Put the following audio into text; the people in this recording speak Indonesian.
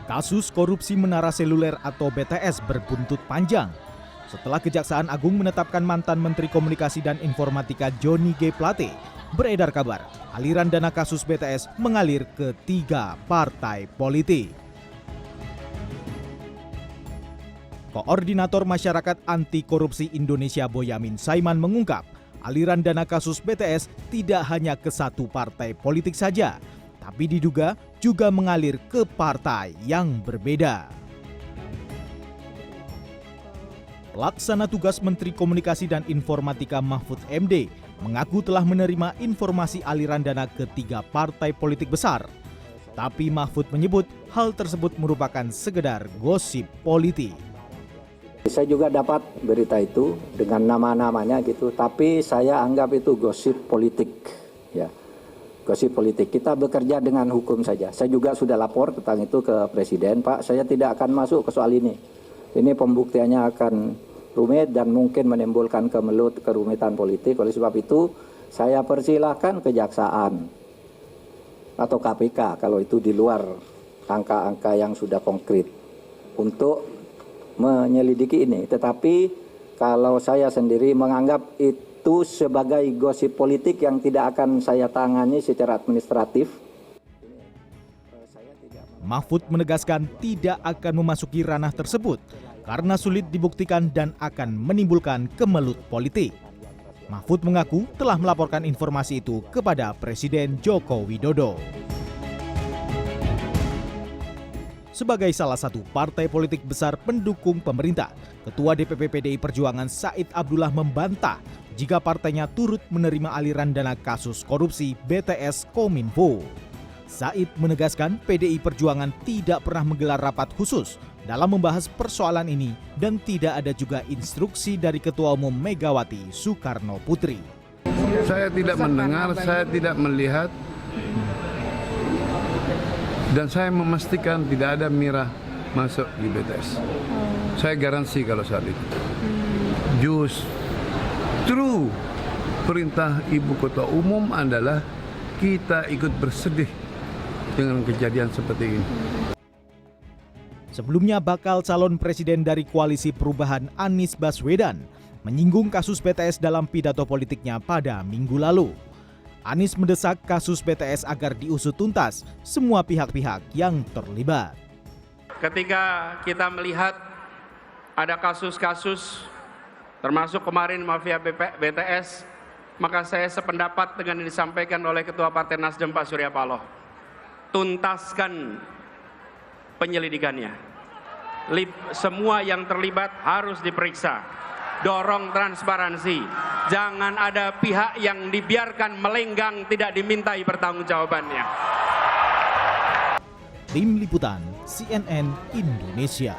Kasus korupsi Menara Seluler atau BTS berbuntut panjang. Setelah Kejaksaan Agung menetapkan mantan Menteri Komunikasi dan Informatika Johnny G. Plate, beredar kabar aliran dana kasus BTS mengalir ke 3 partai politik. Koordinator Masyarakat Anti Korupsi Indonesia Boyamin Saiman mengungkap, aliran dana kasus BTS tidak hanya ke satu partai politik saja, tapi diduga juga mengalir ke partai yang berbeda. Pelaksana tugas Menteri Komunikasi dan Informatika Mahfud MD mengaku telah menerima informasi aliran dana ke 3 partai politik besar. Tapi Mahfud menyebut hal tersebut merupakan sekedar gosip politik. Saya juga dapat berita itu dengan nama-namanya gitu, tapi saya anggap itu gosip politik, ya. Gosip politik. Kita bekerja dengan hukum saja. Saya juga sudah lapor tentang itu ke Presiden, Pak. Saya tidak akan masuk ke soal ini. Ini pembuktiannya akan rumit dan mungkin menimbulkan kerumitan politik. Oleh sebab itu, saya persilahkan Kejaksaan atau KPK kalau itu di luar angka-angka yang sudah konkret untuk menyelidiki ini. Tetapi kalau saya sendiri menganggap itu sebagai gosip politik yang tidak akan saya tangani secara administratif. Mahfud menegaskan tidak akan memasuki ranah tersebut karena sulit dibuktikan dan akan menimbulkan kemelut politik. Mahfud mengaku telah melaporkan informasi itu kepada Presiden Joko Widodo. Sebagai salah satu partai politik besar pendukung pemerintah, Ketua DPP PDI Perjuangan Said Abdullah membantah jika partainya turut menerima aliran dana kasus korupsi BTS Kominfo. Said menegaskan PDI Perjuangan tidak pernah menggelar rapat khusus dalam membahas persoalan ini dan tidak ada juga instruksi dari Ketua Umum Megawati Soekarno Putri. Saya tidak mendengar, saya tidak melihat, dan saya memastikan tidak ada Mira masuk di BTS. Saya garansi kalau saat itu. Justru perintah Ibu Ketua Umum adalah kita ikut bersedih dengan kejadian seperti ini. Sebelumnya bakal calon presiden dari Koalisi Perubahan Anies Baswedan menyinggung kasus BTS dalam pidato politiknya pada Minggu lalu. Anies mendesak kasus BTS agar diusut tuntas semua pihak-pihak yang terlibat. Ketika kita melihat ada kasus-kasus termasuk kemarin mafia BTS, maka saya sependapat dengan yang disampaikan oleh Ketua Partai Nasdem Pak Surya Paloh. Tuntaskan penyelidikannya. Semua yang terlibat harus diperiksa. Dorong transparansi. Jangan ada pihak yang dibiarkan melenggang tidak dimintai pertanggungjawabannya. Tim Liputan CNN Indonesia.